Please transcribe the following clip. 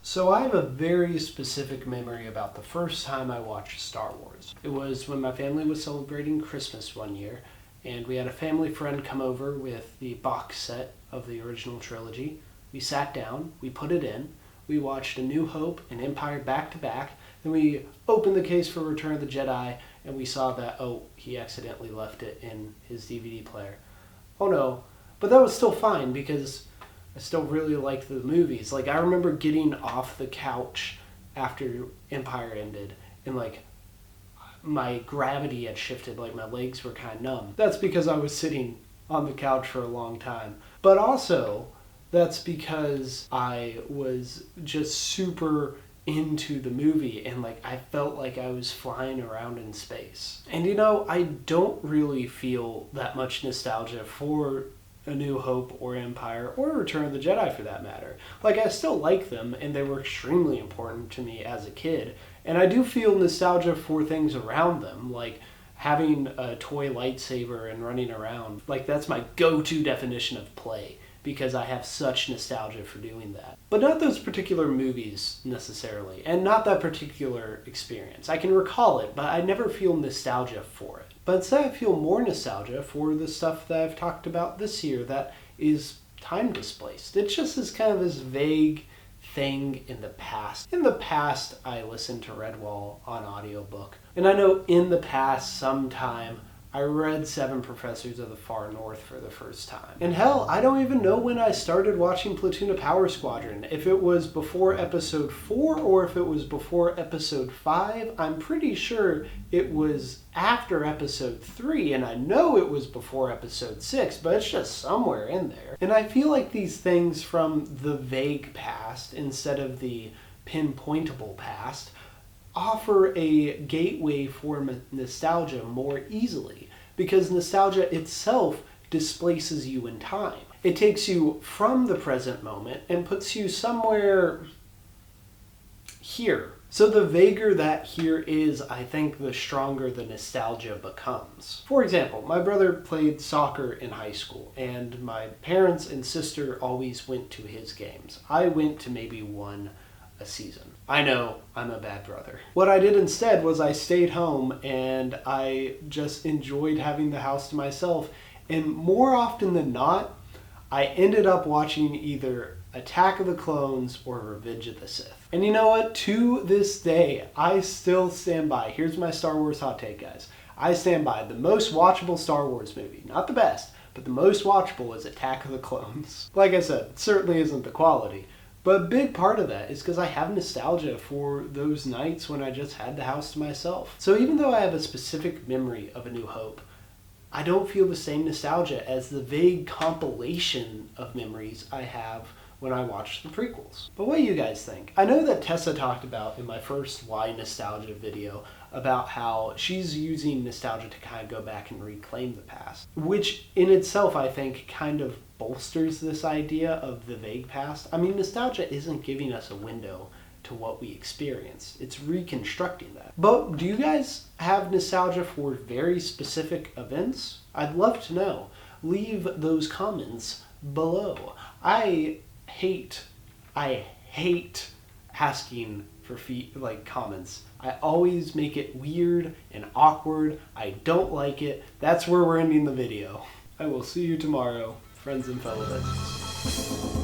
So I have a very specific memory about the first time I watched Star Wars. It was when my family was celebrating Christmas one year, and we had a family friend come over with the box set of the original trilogy. We sat down, we put it in, we watched A New Hope and Empire back to back, then we opened the case for Return of the Jedi, and we saw that, oh, he accidentally left it in his DVD player. Oh no, but that was still fine because I still really liked the movies. Like, I remember getting off the couch after Empire ended, and like, my gravity had shifted, like my legs were kind of numb. That's because I was sitting on the couch for a long time. But also, that's because I was just super into the movie, and like, I felt like I was flying around in space. And you know, I don't really feel that much nostalgia for A New Hope or Empire or Return of the Jedi for that matter. Like, I still like them and they were extremely important to me as a kid. And I do feel nostalgia for things around them, like having a toy lightsaber and running around. Like, that's my go-to definition of play because I have such nostalgia for doing that. But not those particular movies necessarily, and not that particular experience. I can recall it, but I never feel nostalgia for it. But instead I feel more nostalgia for the stuff that I've talked about this year that is time displaced. It just is kind of this vague thing in the past. In the past, I listened to Redwall on audiobook. And I know in the past sometime I read Seven Professors of the Far North for the first time. And hell, I don't even know when I started watching Platoon of Power Squadron. If it was before episode 4 or if it was before episode 5. I'm pretty sure it was after episode 3, and I know it was before episode 6, but it's just somewhere in there. And I feel like these things from the vague past instead of the pinpointable past offer a gateway for nostalgia more easily, because nostalgia itself displaces you in time. It takes you from the present moment and puts you somewhere here. So the vaguer that here is, I think the stronger the nostalgia becomes. For example, my brother played soccer in high school, and my parents and sister always went to his games. I went to maybe one a season. I know, I'm a bad brother. What I did instead was I stayed home and I just enjoyed having the house to myself. And more often than not, I ended up watching either Attack of the Clones or Revenge of the Sith. And you know what? To this day, I still stand by. Here's my Star Wars hot take, guys. I stand by the most watchable Star Wars movie. Not the best, but the most watchable is Attack of the Clones. Like I said, it certainly isn't the quality. But a big part of that is because I have nostalgia for those nights when I just had the house to myself. So even though I have a specific memory of A New Hope, I don't feel the same nostalgia as the vague compilation of memories I have when I watched the prequels. But what do you guys think? I know that Tessa talked about in my first Why Nostalgia video about how she's using nostalgia to kind of go back and reclaim the past, which in itself I think kind of bolsters this idea of the vague past. I mean, nostalgia isn't giving us a window to what we experience. It's reconstructing that. But do you guys have nostalgia for very specific events? I'd love to know. Leave those comments below. I hate asking for comments. I always make it weird and awkward. I don't like it. That's where we're ending the video. I will see you tomorrow, friends and fellow veggies.